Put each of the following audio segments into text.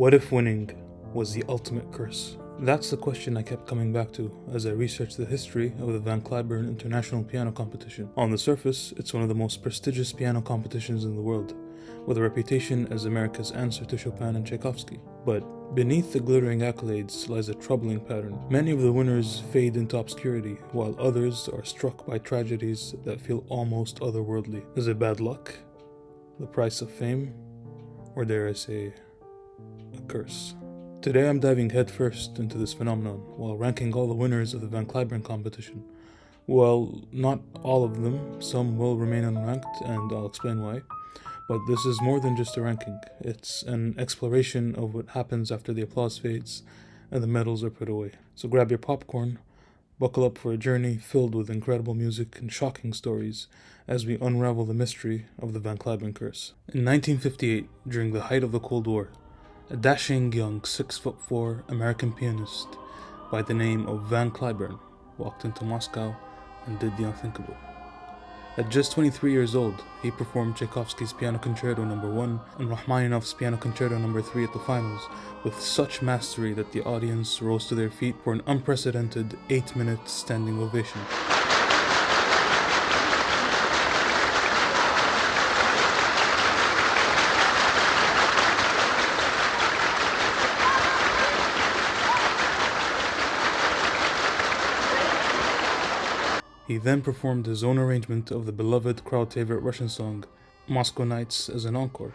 What if winning was the ultimate curse? That's the question I kept coming back to as I researched the history of the Cliburn International Piano Competition. On the surface, it's one of the most prestigious piano competitions in the world, with a reputation as America's answer to Chopin and Tchaikovsky. But beneath the glittering accolades lies a troubling pattern. Many of the winners fade into obscurity, while others are struck by tragedies that feel almost otherworldly. Is it bad luck? The price of fame? Or dare I say, a curse? Today I'm diving headfirst into this phenomenon while ranking all the winners of the Cliburn competition. Well, not all of them, some will remain unranked, and I'll explain why. But this is more than just a ranking. It's an exploration of what happens after the applause fades and the medals are put away. So grab your popcorn, buckle up for a journey filled with incredible music and shocking stories as we unravel the mystery of the Cliburn Curse. In 1958, during the height of the Cold War, a dashing young 6'4" American pianist by the name of Cliburn walked into Moscow and did the unthinkable. At just 23 years old, he performed Tchaikovsky's Piano Concerto No. 1 and Rachmaninoff's Piano Concerto No. 3 at the finals with such mastery that the audience rose to their feet for an unprecedented 8-minute standing ovation. He then performed his own arrangement of the beloved crowd-favorite Russian song, Moscow Nights, as an encore.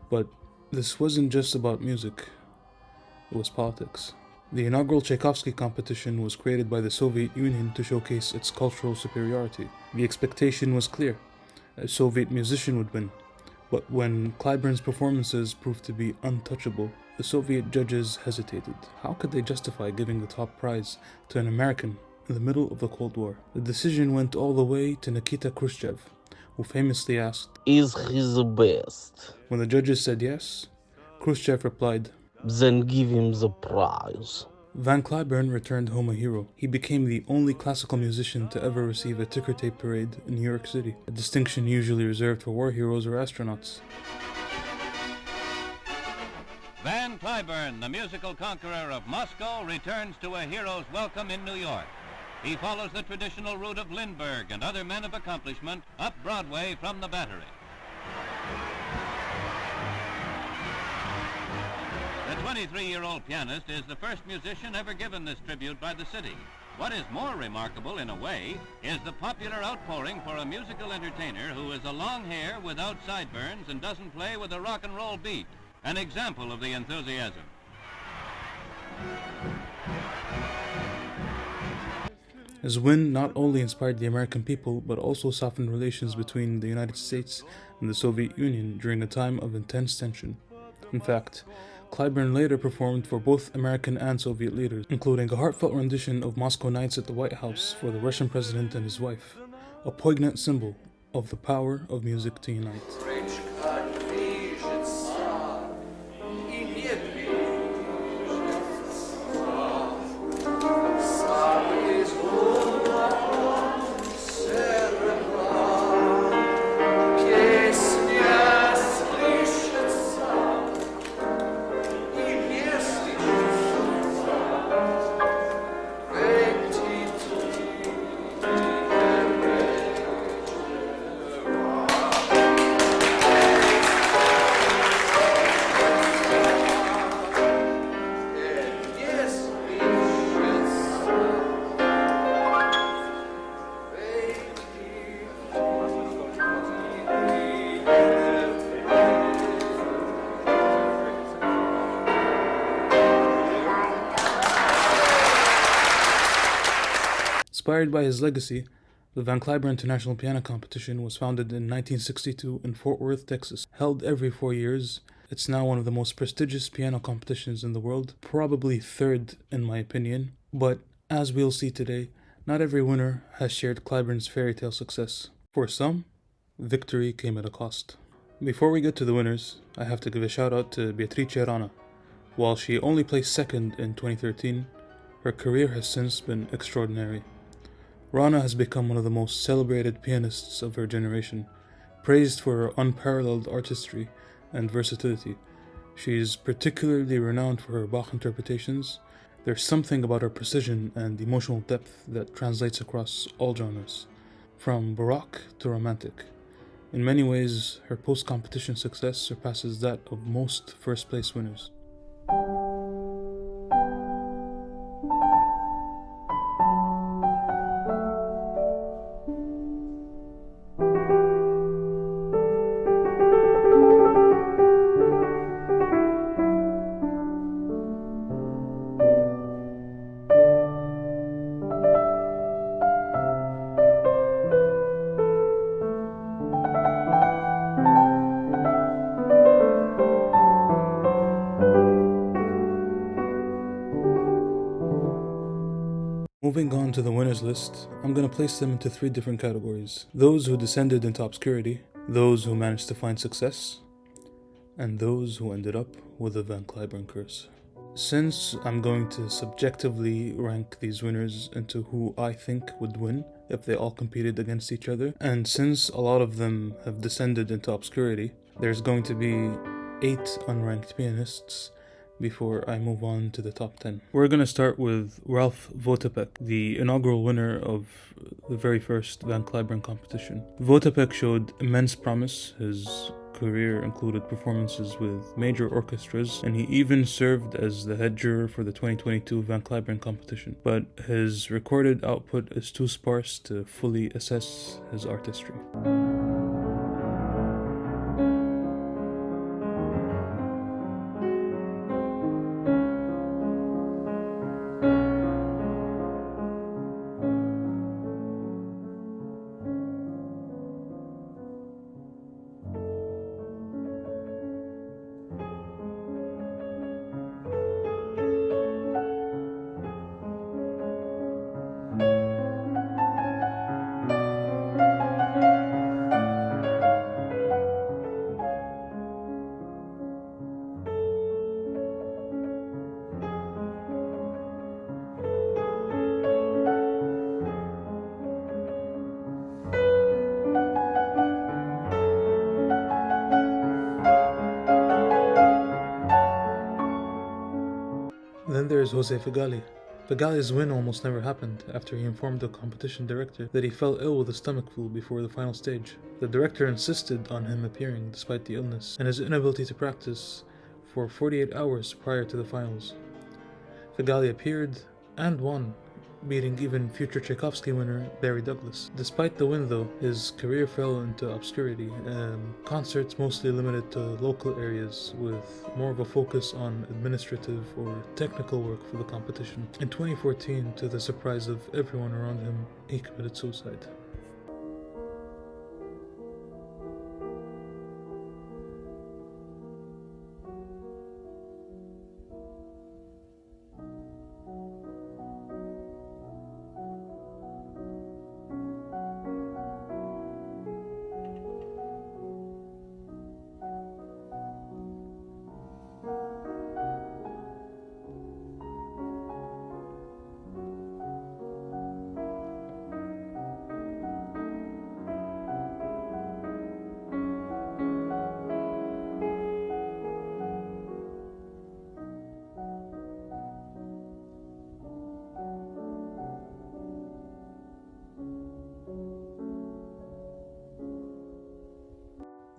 But this wasn't just about music, it was politics. The inaugural Tchaikovsky competition was created by the Soviet Union to showcase its cultural superiority. The expectation was clear: a Soviet musician would win. But when Cliburn's performances proved to be untouchable, the Soviet judges hesitated. How could they justify giving the top prize to an American in the middle of the Cold War? The decision went all the way to Nikita Khrushchev, who famously asked, "Is he the best?" When the judges said yes, Khrushchev replied, "Then give him the prize." Cliburn returned home a hero. He became the only classical musician to ever receive a ticker tape parade in New York City, a distinction usually reserved for war heroes or astronauts. Cliburn, the musical conqueror of Moscow, returns to a hero's welcome in New York. He follows the traditional route of Lindbergh and other men of accomplishment up Broadway from the Battery. The 23-year-old pianist is the first musician ever given this tribute by the city. What is more remarkable, in a way, is the popular outpouring for a musical entertainer who is a long hair without sideburns and doesn't play with a rock and roll beat. An example of the enthusiasm. His win not only inspired the American people, but also softened relations between the United States and the Soviet Union during a time of intense tension. In fact, Cliburn later performed for both American and Soviet leaders, including a heartfelt rendition of Moscow Nights at the White House for the Russian president and his wife, a poignant symbol of the power of music to unite. Inspired by his legacy, the Cliburn International Piano Competition was founded in 1962 in Fort Worth, Texas. Held every 4 years, it's now one of the most prestigious piano competitions in the world, probably third in my opinion. But as we'll see today, not every winner has shared Cliburn's fairy tale success. For some, victory came at a cost. Before we get to the winners, I have to give a shout out to Beatrice Rana. While she only placed second in 2013, her career has since been extraordinary. Rana has become one of the most celebrated pianists of her generation, praised for her unparalleled artistry and versatility. She is particularly renowned for her Bach interpretations. There's something about her precision and emotional depth that translates across all genres, from Baroque to Romantic. In many ways, her post-competition success surpasses that of most first-place winners. Moving on to the winners list, I'm going to place them into 3 different categories. Those who descended into obscurity, those who managed to find success, and those who ended up with the Cliburn Curse. Since I'm going to subjectively rank these winners into who I think would win if they all competed against each other, and since a lot of them have descended into obscurity, there's going to be 8 unranked pianists before I move on to the top 10. We're going to start with Ralph Votapek, the inaugural winner of the very first Cliburn competition. Votapek showed immense promise. His career included performances with major orchestras, and he even served as the head juror for the 2022 Cliburn competition. But his recorded output is too sparse to fully assess his artistry. Then there's Jose Figali. Figali's win almost never happened after he informed the competition director that he fell ill with a stomach flu before the final stage. The director insisted on him appearing despite the illness and his inability to practice for 48 hours prior to the finals. Figali appeared and won, beating even future Tchaikovsky winner Barry Douglas. Despite the win though, his career fell into obscurity, concerts mostly limited to local areas with more of a focus on administrative or technical work for the competition. In 2014, to the surprise of everyone around him, he committed suicide.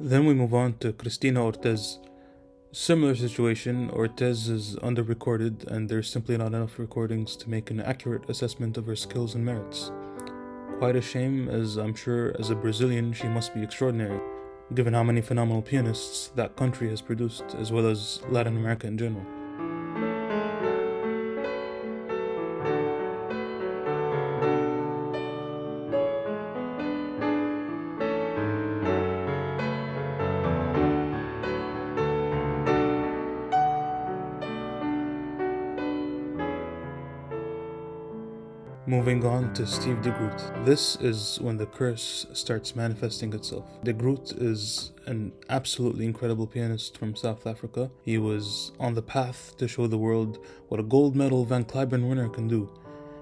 Then we move on to Cristina Ortez. Similar situation, Ortez is under-recorded and there's simply not enough recordings to make an accurate assessment of her skills and merits. Quite a shame, as I'm sure as a Brazilian she must be extraordinary, given how many phenomenal pianists that country has produced, as well as Latin America in general. Moving on to Steve de Groot. This is when the curse starts manifesting itself. De Groot is an absolutely incredible pianist from South Africa. He was on the path to show the world what a gold medal Van Cliburn winner can do,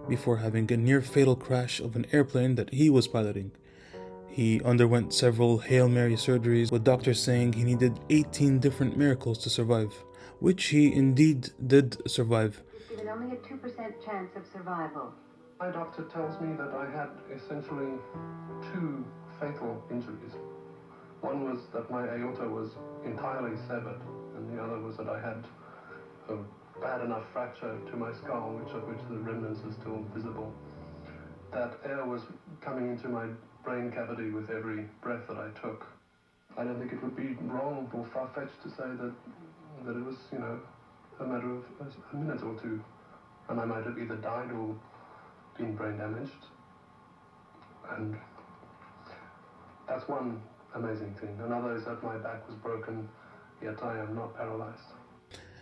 before having a near-fatal crash of an airplane that he was piloting. He underwent several Hail Mary surgeries, with doctors saying he needed 18 different miracles to survive, which he indeed did survive. Given only a 2% chance of survival. My doctor tells me that I had essentially two fatal injuries. One was that my aorta was entirely severed, and the other was that I had a bad enough fracture to my skull, of which the remnants are still visible. That air was coming into my brain cavity with every breath that I took. I don't think it would be wrong or far-fetched to say that it was, a matter of a minute or two, and I might have either died or been brain damaged. And that's one amazing thing. Another is that my back was broken, yet I am not paralyzed.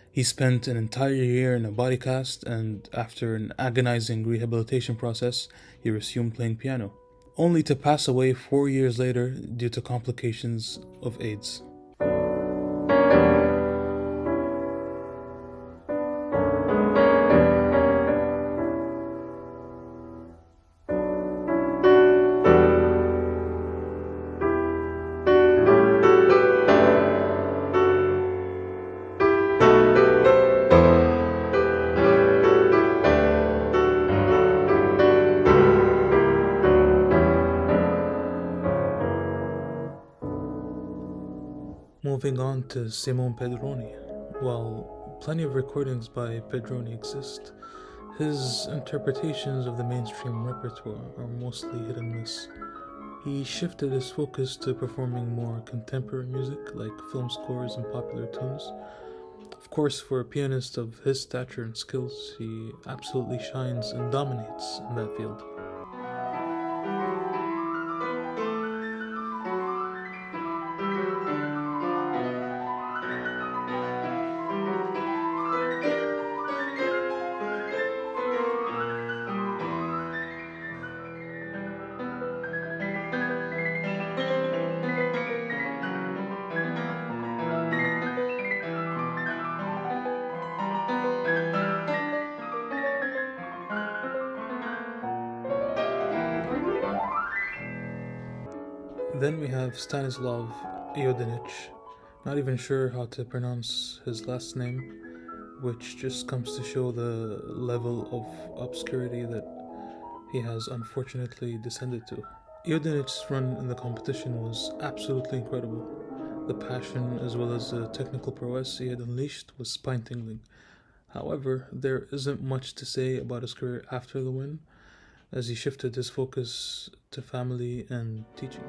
He spent an entire year in a body cast, and after an agonizing rehabilitation process, he resumed playing piano, only to pass away 4 years later due to complications of AIDS. Moving on to Simon Pedroni. While plenty of recordings by Pedroni exist, his interpretations of the mainstream repertoire are mostly hit and miss. He shifted his focus to performing more contemporary music like film scores and popular tunes. Of course, for a pianist of his stature and skills, he absolutely shines and dominates in that field. Then we have Stanislav Iodinich. Not even sure how to pronounce his last name, which just comes to show the level of obscurity that he has unfortunately descended to. Iodinich's run in the competition was absolutely incredible. The passion as well as the technical prowess he had unleashed was spine-tingling. However, there isn't much to say about his career after the win, as he shifted his focus to family and teaching.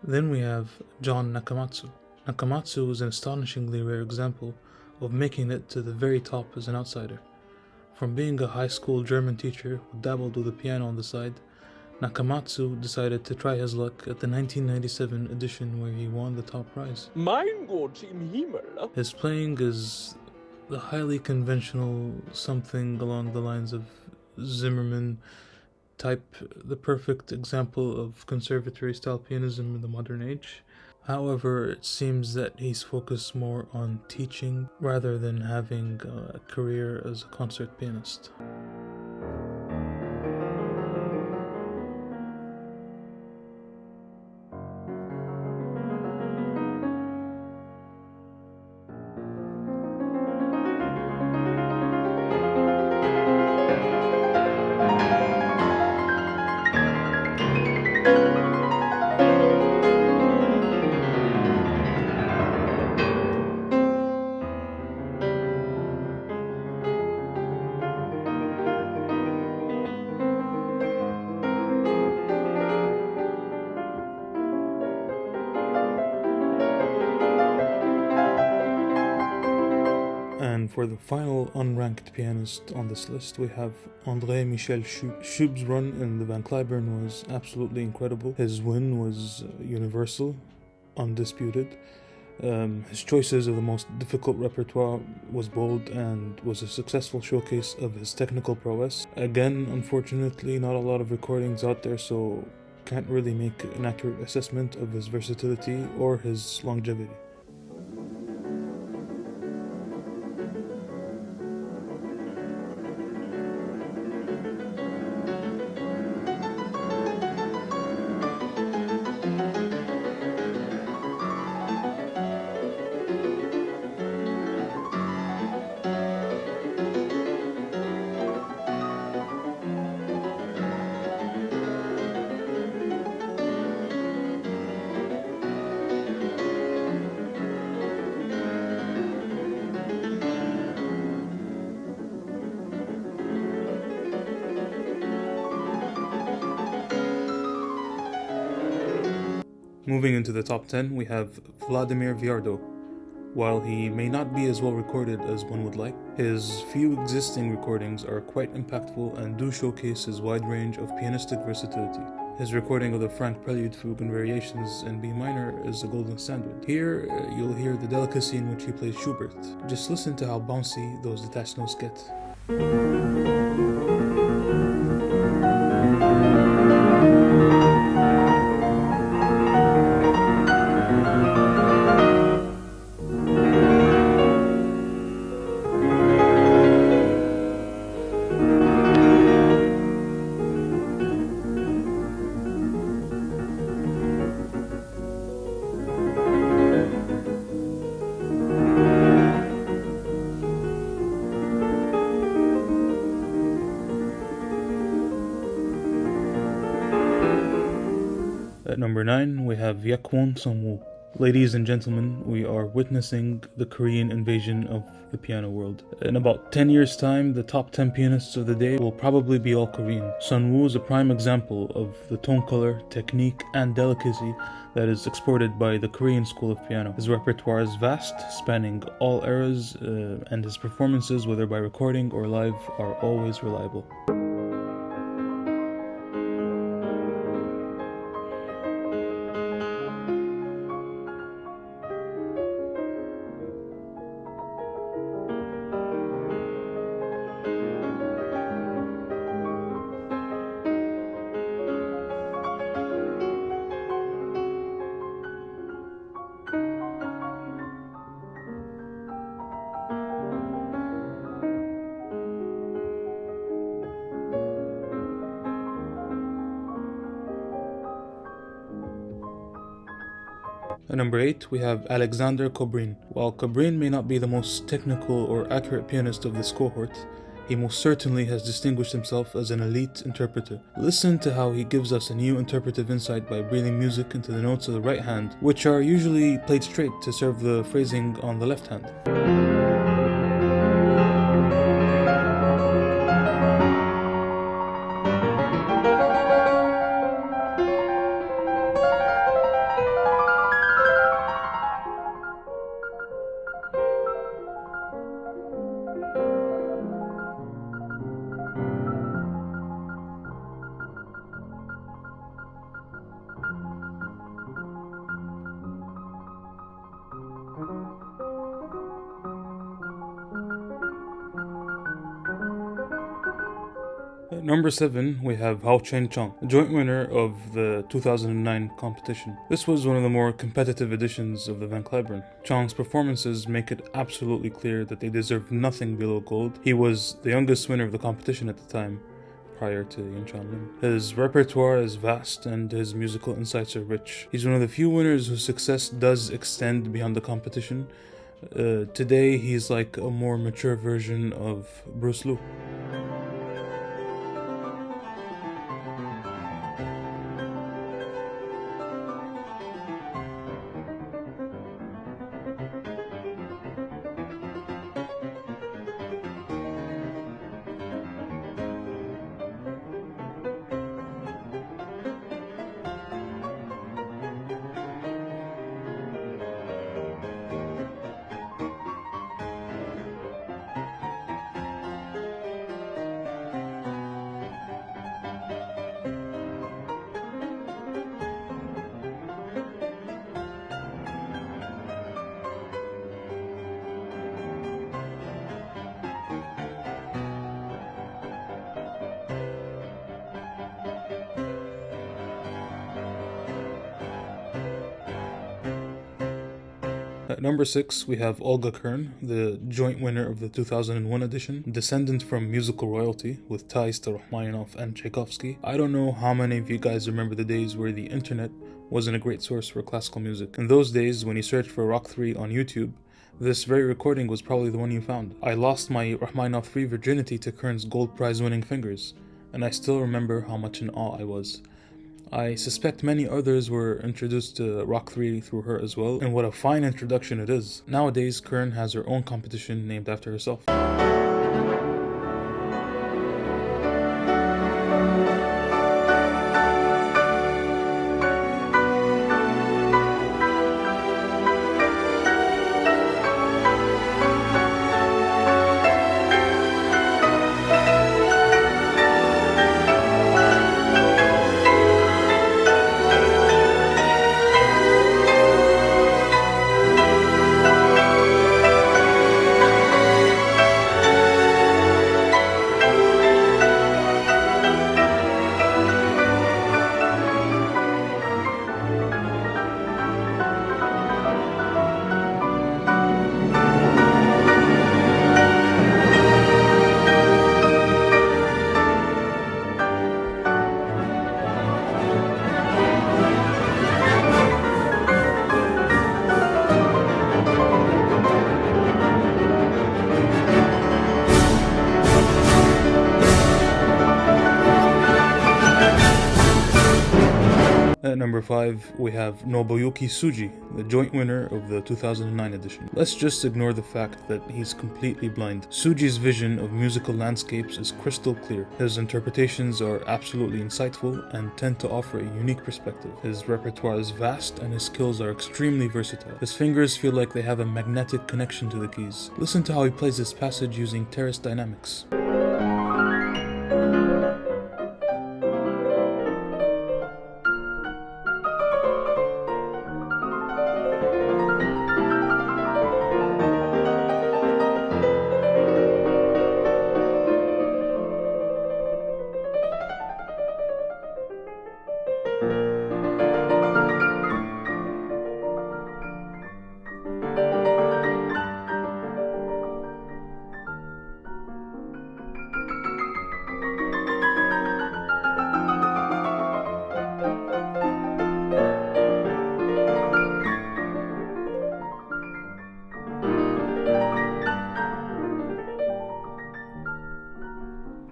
Then we have John Nakamatsu. Nakamatsu is an astonishingly rare example of making it to the very top as an outsider. From being a high school German teacher who dabbled with the piano on the side, Nakamatsu decided to try his luck at the 1997 edition where he won the top prize. Mein Gott im Himmel. His playing is the highly conventional, something along the lines of Zimmerman type, the perfect example of conservatory style pianism in the modern age. However, it seems that he's focused more on teaching rather than having a career as a concert pianist. And for the final unranked pianist on this list, we have André Michel Schub. Schub's run in the Van Cliburn was absolutely incredible. His win was universal, undisputed. His choices of the most difficult repertoire was bold and was a successful showcase of his technical prowess. Again, unfortunately, not a lot of recordings out there, so can't really make an accurate assessment of his versatility or his longevity. Moving into the top 10, we have Vladimir Viardot. While he may not be as well recorded as one would like, his few existing recordings are quite impactful and do showcase his wide range of pianistic versatility. His recording of the Frank Prelude Fugue and Variations in B minor is a golden standard. Here, you'll hear the delicacy in which he plays Schubert. Just listen to how bouncy those detached notes get. At number 9, we have Yakwon Songwoo. Ladies and gentlemen, we are witnessing the Korean invasion of the piano world. In about 10 years' time, the top 10 pianists of the day will probably be all Korean. Songwoo is a prime example of the tone color, technique, and delicacy that is exported by the Korean school of piano. His repertoire is vast, spanning all eras, and his performances, whether by recording or live, are always reliable. At number 8, we have Alexander Kobrin. While Kobrin may not be the most technical or accurate pianist of this cohort, he most certainly has distinguished himself as an elite interpreter. Listen to how he gives us a new interpretive insight by breathing music into the notes of the right hand, which are usually played straight to serve the phrasing on the left hand. Number 7, we have Hao Chen-chong, joint winner of the 2009 competition. This was one of the more competitive editions of the Van Cliburn. Chong's performances make it absolutely clear that they deserve nothing below gold. He was the youngest winner of the competition at the time, prior to Yunchan Lim. His repertoire is vast and his musical insights are rich. He's one of the few winners whose success does extend beyond the competition. Today, he's like a more mature version of Bruce Liu. At number 6, we have Olga Kern, the joint winner of the 2001 edition, descendant from musical royalty with ties to Rachmaninoff and Tchaikovsky. I don't know how many of you guys remember the days where the internet wasn't a great source for classical music. In those days, when you searched for Rock 3 on YouTube, this very recording was probably the one you found. I lost my Rachmaninoff 3 virginity to Kern's gold prize winning fingers, and I still remember how much in awe I was. I suspect many others were introduced to Rock 3 through her as well, and what a fine introduction it is. Nowadays, Kern has her own competition named after herself. At number 5, we have Nobuyuki Tsuji, the joint winner of the 2009 edition. Let's just ignore the fact that he's completely blind. Tsuji's vision of musical landscapes is crystal clear. His interpretations are absolutely insightful and tend to offer a unique perspective. His repertoire is vast and his skills are extremely versatile. His fingers feel like they have a magnetic connection to the keys. Listen to how he plays this passage using terrace dynamics.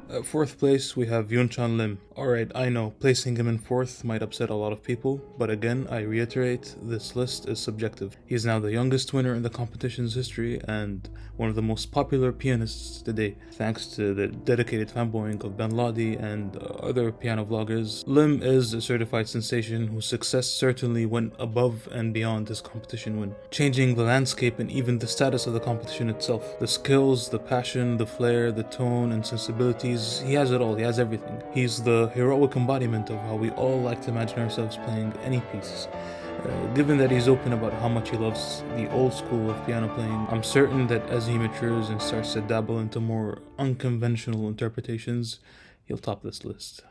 At 4th place, we have Yunchan Lim. Alright, I know, placing him in 4th might upset a lot of people, but again, I reiterate, this list is subjective. He is now the youngest winner in the competition's history and one of the most popular pianists today, thanks to the dedicated fanboying of Ben Ladi and other piano vloggers. Lim is a certified sensation whose success certainly went above and beyond his competition win, changing the landscape and even the status of the competition itself. The skills, the passion, the flair, the tone and sensibilities, he has it all, he has everything. He's the heroic embodiment of how we all like to imagine ourselves playing any piece. Given that he's open about how much he loves the old school of piano playing, I'm certain that as he matures and starts to dabble into more unconventional interpretations, he'll top this list.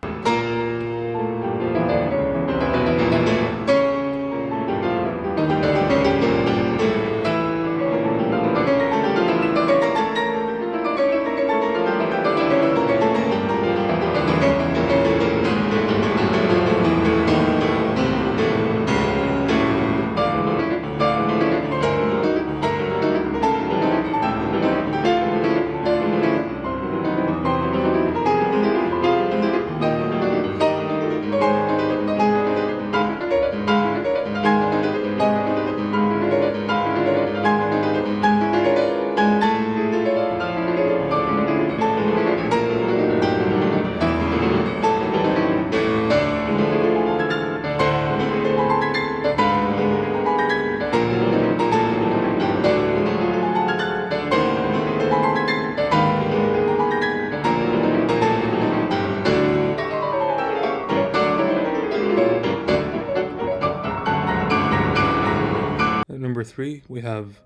At number 3, we have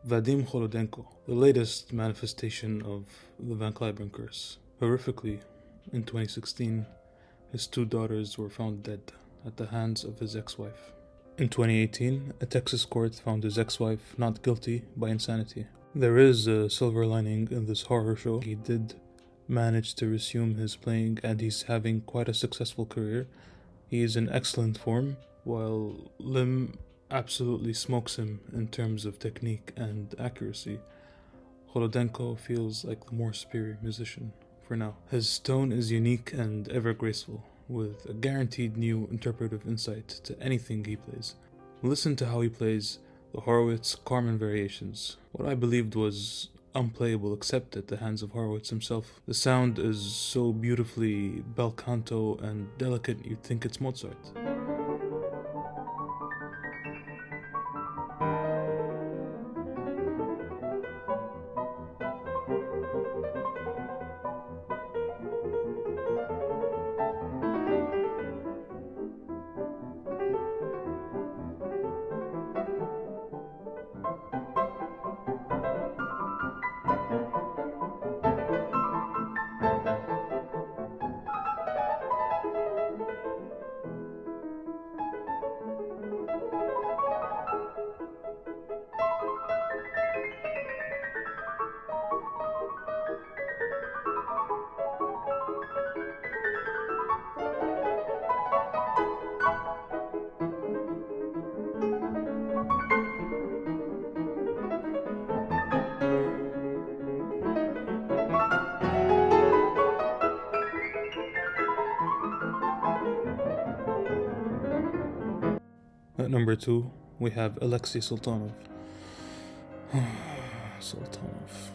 Vadim Kholodenko, the latest manifestation of the Van Cliburn Curse. Horrifically, in 2016, his 2 daughters were found dead at the hands of his ex-wife. In 2018, a Texas court found his ex-wife not guilty by insanity. There is a silver lining in this horror show. He did manage to resume his playing, and he's having quite a successful career. He is in excellent form, while Lim absolutely smokes him in terms of technique and accuracy. Kholodenko feels like the more superior musician for now. His tone is unique and ever graceful, with a guaranteed new interpretive insight to anything he plays. Listen to how he plays the Horowitz Carmen variations, what I believed was unplayable except at the hands of Horowitz himself. The sound is so beautifully bel canto and delicate you'd think it's Mozart. At number 2, we have Alexei Sultanov. Sultanov.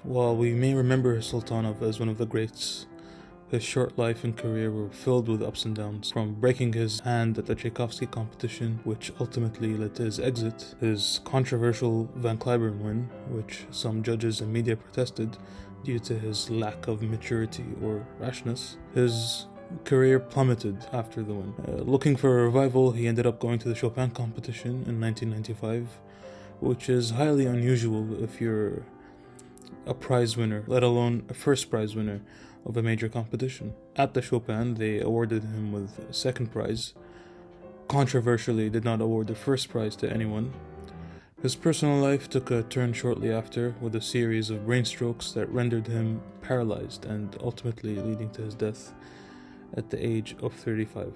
While we may remember Sultanov as one of the greats, his short life and career were filled with ups and downs, from breaking his hand at the Tchaikovsky competition, which ultimately led to his exit, his controversial Van Cliburn win, which some judges and media protested due to his lack of maturity or rashness. His career plummeted after the win. Looking for a revival, he ended up going to the Chopin competition in 1995, which is highly unusual if you're a prize winner, let alone a first prize winner of a major competition. At the Chopin, they awarded him with a second prize. Controversially, did not award the first prize to anyone. His personal life took a turn shortly after, with a series of brain strokes that rendered him paralyzed and ultimately leading to his death at the age of 35.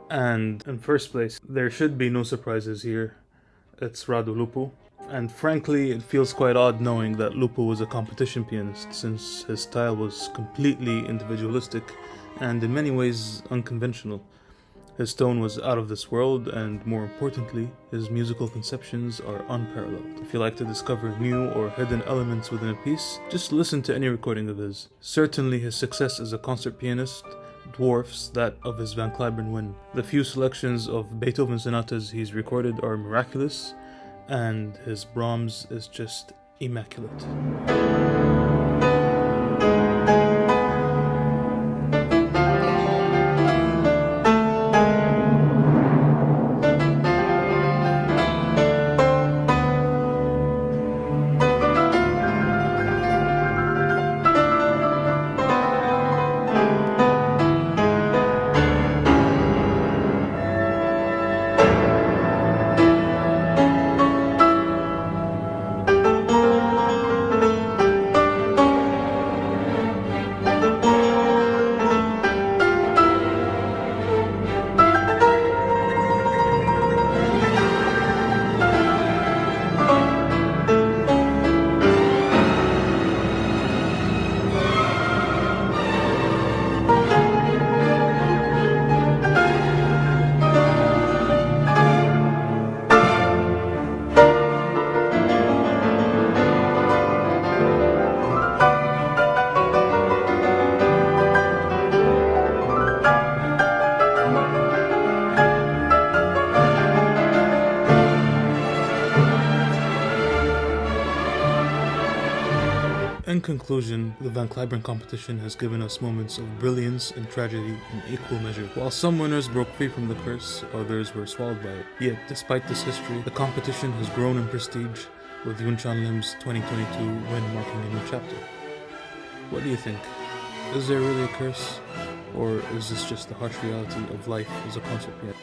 And in first place, there should be no surprises here. It's Radu Lupu. And frankly, it feels quite odd knowing that Lupu was a competition pianist, since his style was completely individualistic and in many ways unconventional. His tone was out of this world, and more importantly, his musical conceptions are unparalleled. If you like to discover new or hidden elements within a piece, just listen to any recording of his. Certainly his success as a concert pianist dwarfs that of his Van Cliburn win. The few selections of Beethoven sonatas he's recorded are miraculous, and his Brahms is just immaculate. In conclusion, the Van Cliburn competition has given us moments of brilliance and tragedy in equal measure. While some winners broke free from the curse, others were swallowed by it. Yet, despite this history, the competition has grown in prestige, with Yunchan Lim's 2022 win marking a new chapter. What do you think? Is there really a curse? Or is this just the harsh reality of life as a concert pianist?